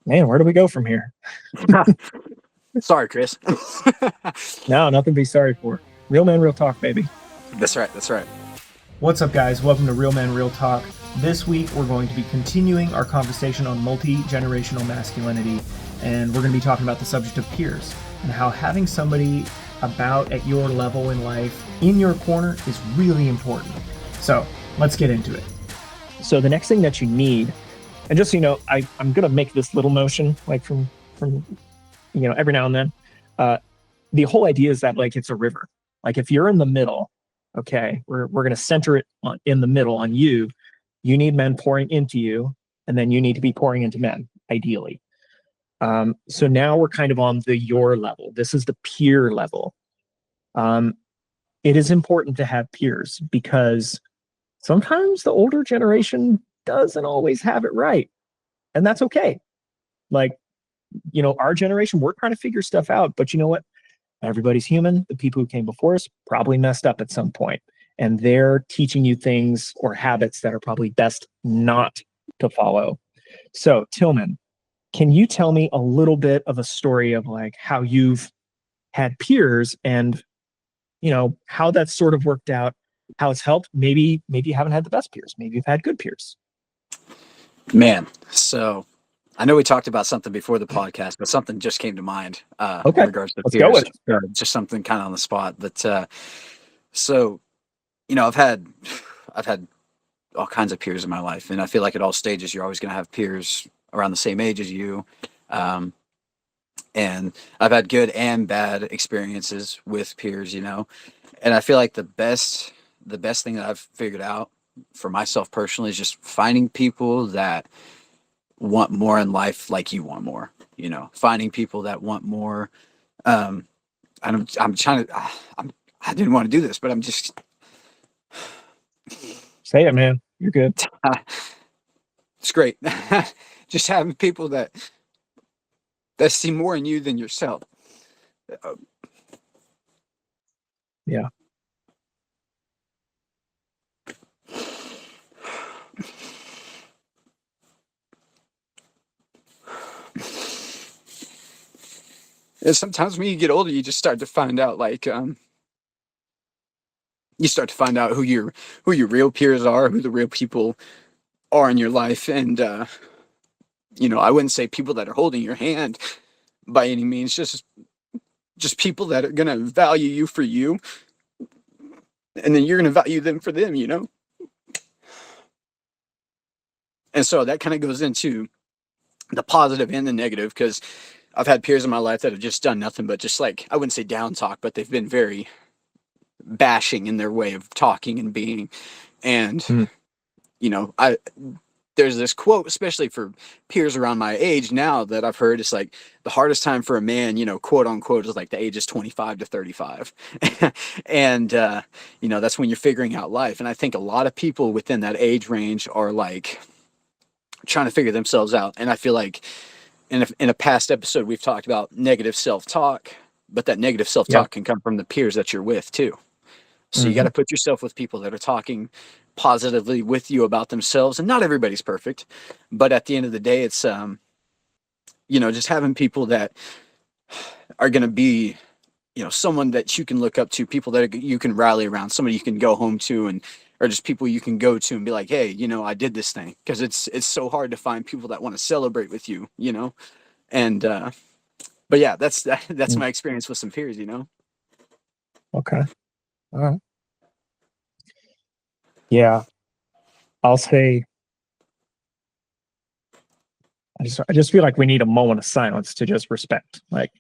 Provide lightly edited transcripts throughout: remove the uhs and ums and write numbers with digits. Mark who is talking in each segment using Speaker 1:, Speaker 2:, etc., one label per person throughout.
Speaker 1: Man, where do we go from here?
Speaker 2: Sorry, Chris.
Speaker 1: No, nothing to be sorry for. Real men, real talk, baby.
Speaker 2: That's right. That's right.
Speaker 1: What's up, guys? Welcome to Real Men, Real Talk. This week, we're going to be continuing our conversation on multi-generational masculinity, and we're going to be talking about the subject of peers and how having somebody about at your level in life in your corner is really important. So let's get into it. So the next thing that you need, and just so you know, I'm going to make this little motion like from every now and then. The whole idea is that like it's a river. Like if you're in the middle, okay, we're going to center it in the middle on you. You need men pouring into you, and then you need to be pouring into men, ideally. So now we're kind of on the your level. This is the peer level. It is important to have peers because sometimes the older generation doesn't always have it right, and that's okay. Like, our generation, we're trying to figure stuff out, but you know what? Everybody's human. The people who came before us probably messed up at some point, and they're teaching you things or habits that are probably best not to follow. So, Tilghman, can you tell me a little bit of a story of like how you've had peers and how that's sort of worked out, how it's helped? Maybe you haven't had the best peers. Maybe you've had good peers.
Speaker 2: Man, so I know we talked about something before the podcast, but something just came to mind in
Speaker 1: Okay,
Speaker 2: regards to
Speaker 1: let's go
Speaker 2: peers.
Speaker 1: with it.
Speaker 2: Just something kind of on the spot. But so I've had all kinds of peers in my life, and I feel like at all stages you're always going to have peers around the same age as you. Um, and I've had good and bad experiences with peers, and I feel like the best thing that I've figured out for myself personally is just finding people that want more in life like you want more, finding people that want more. um I'm trying to I didn't want to do this, but I'm just
Speaker 1: Say it, man. You're good.
Speaker 2: it's great. Just having people that see more in you than yourself. Uh,
Speaker 1: Yeah.
Speaker 2: and sometimes when you get older, you just start to find out, like, you start to find out who your real peers are, who the real people are in your life. And I wouldn't say people that are holding your hand by any means, just people that are going to value you for you, and then you're going to value them for them. And so that kind of goes into the positive and the negative, because I've had peers in my life that have just done nothing but just, like, I wouldn't say down talk, but they've been very bashing in their way of talking and being. And
Speaker 1: Mm.
Speaker 2: I there's this quote, especially for peers around my age now, that I've heard. It's like the hardest time for a man, quote unquote, is like the ages 25 to 35. And that's when you're figuring out life. And I think a lot of people within that age range are like trying to figure themselves out. And I feel like in a past episode we've talked about negative self-talk, but that negative
Speaker 1: Yep.
Speaker 2: self-talk can come from the peers that you're with too. So you got
Speaker 1: Hmm.
Speaker 2: to put yourself with people that are talking positively with you about themselves. And not everybody's perfect, but at the end of the day, it's just having people that are going to be, someone that you can look up to, people that you can rally around, somebody you can go home to, and or just people you can go to and be like, hey, I did this thing. Because it's so hard to find people that want to celebrate with you. And but yeah, that's my experience with some peers.
Speaker 1: Okay. All right. Yeah. I'll say I just feel like we need a moment of silence to just respect. Like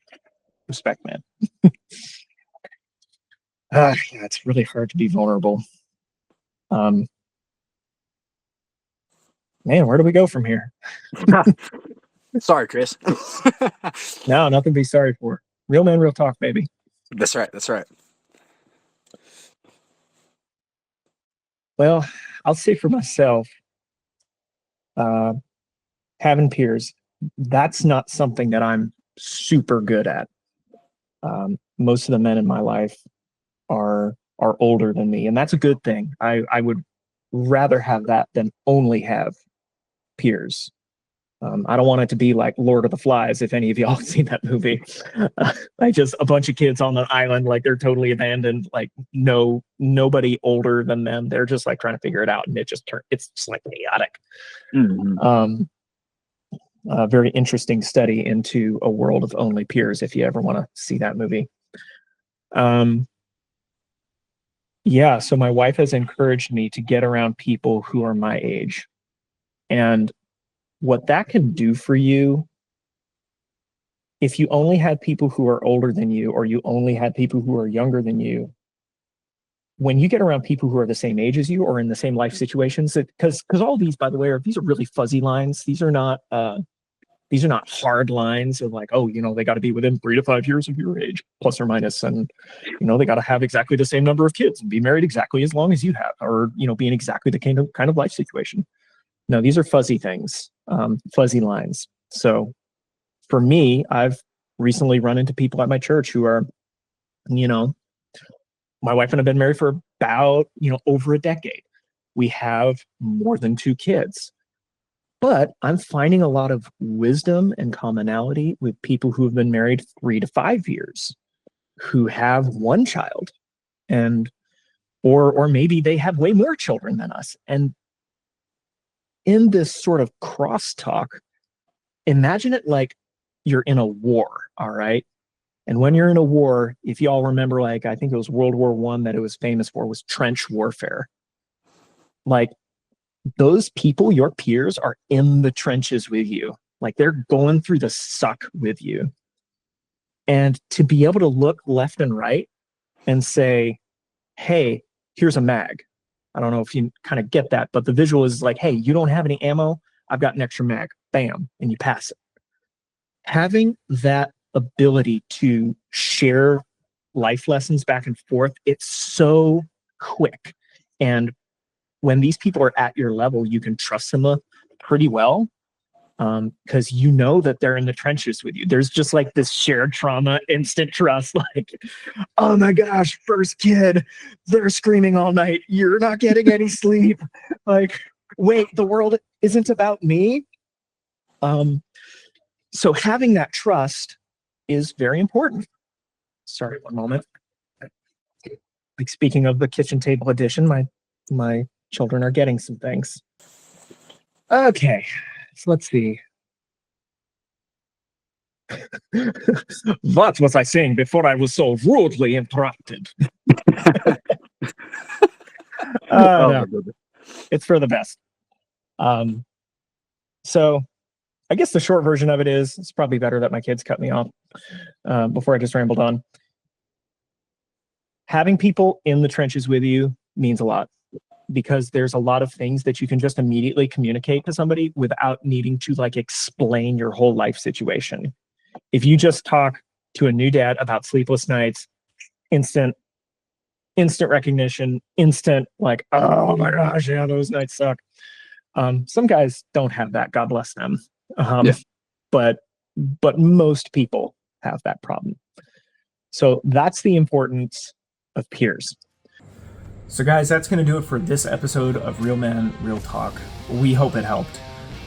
Speaker 1: respect, man. Yeah, it's really hard to be vulnerable. Um, Man, where do we go from here?
Speaker 2: Sorry, Chris.
Speaker 1: No, nothing to be sorry for. Real men, real talk, baby.
Speaker 2: That's right. That's right.
Speaker 1: Well, I'll say for myself, uh, having peers, that's not something that I'm super good at. Most of the men in my life are older than me, and that's a good thing. I would rather have that than only have peers. I don't want it to be like Lord of the Flies, if any of y'all have seen that movie. Like just a bunch of kids on an island, like they're totally abandoned, like nobody older than them. They're just like trying to figure it out, and it's just like chaotic.
Speaker 2: Mm-hmm.
Speaker 1: A very interesting study into a world of only peers, if you ever want to see that movie. Yeah, so my wife has encouraged me to get around people who are my age. And what that can do for you, if you only had people who are older than you, or you only had people who are younger than you, when you get around people who are the same age as you or in the same life situations, because all these, by the way, these are really fuzzy lines. These are not hard lines of like, oh, they got to be within 3 to 5 years of your age, plus or minus, and they got to have exactly the same number of kids and be married exactly as long as you have, or be in exactly the kind of life situation. No, these are fuzzy things, fuzzy lines. So for me, I've recently run into people at my church who are, my wife and I've been married for about, over a decade. We have more than 2 kids. But I'm finding a lot of wisdom and commonality with people who have been married 3 to 5 years, who have 1 child, and or maybe they have way more children than us. And in this sort of crosstalk, imagine it like you're in a war, all right? And when you're in a war, if y'all remember, like I think it was World War I that it was famous for, was trench warfare. Like those people, your peers, are in the trenches with you. Like they're going through the suck with you. And to be able to look left and right and say, hey, here's a mag. I don't know if you kind of get that, but the visual is like, hey, you don't have any ammo. I've got an extra mag. Bam. And you pass it. Having that ability to share life lessons back and forth, it's so quick. And when these people are at your level, you can trust them pretty well, because that they're in the trenches with you. There's just like this shared trauma, instant trust, like, oh my gosh, first kid, they're screaming all night, you're not getting any sleep. Like, wait, the world isn't about me. So having that trust is very important. Sorry, one moment. Like, speaking of the kitchen table edition, my children are getting some things. Okay, so let's see. What was I saying before I was so rudely interrupted? No, it's for the best. So I guess the short version of it is, it's probably better that my kids cut me off before I just rambled on. Having people in the trenches with you means a lot, because there's a lot of things that you can just immediately communicate to somebody without needing to like explain your whole life situation. If you just talk to a new dad about sleepless nights, instant recognition, instant like, oh my gosh, yeah, those nights suck. Some guys don't have that, God bless them. But most people have that problem. So that's the importance of peers. So guys, that's going to do it for this episode of Real Men, Real Talk. We hope it helped.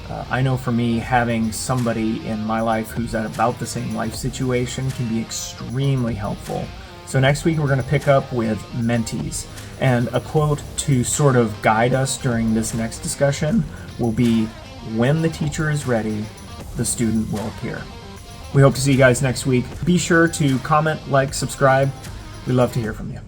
Speaker 1: I know for me, having somebody in my life who's at about the same life situation can be extremely helpful. So next week, we're going to pick up with mentees. And a quote to sort of guide us during this next discussion will be, when the teacher is ready, the student will appear. We hope to see you guys next week. Be sure to comment, like, subscribe. We'd love to hear from you.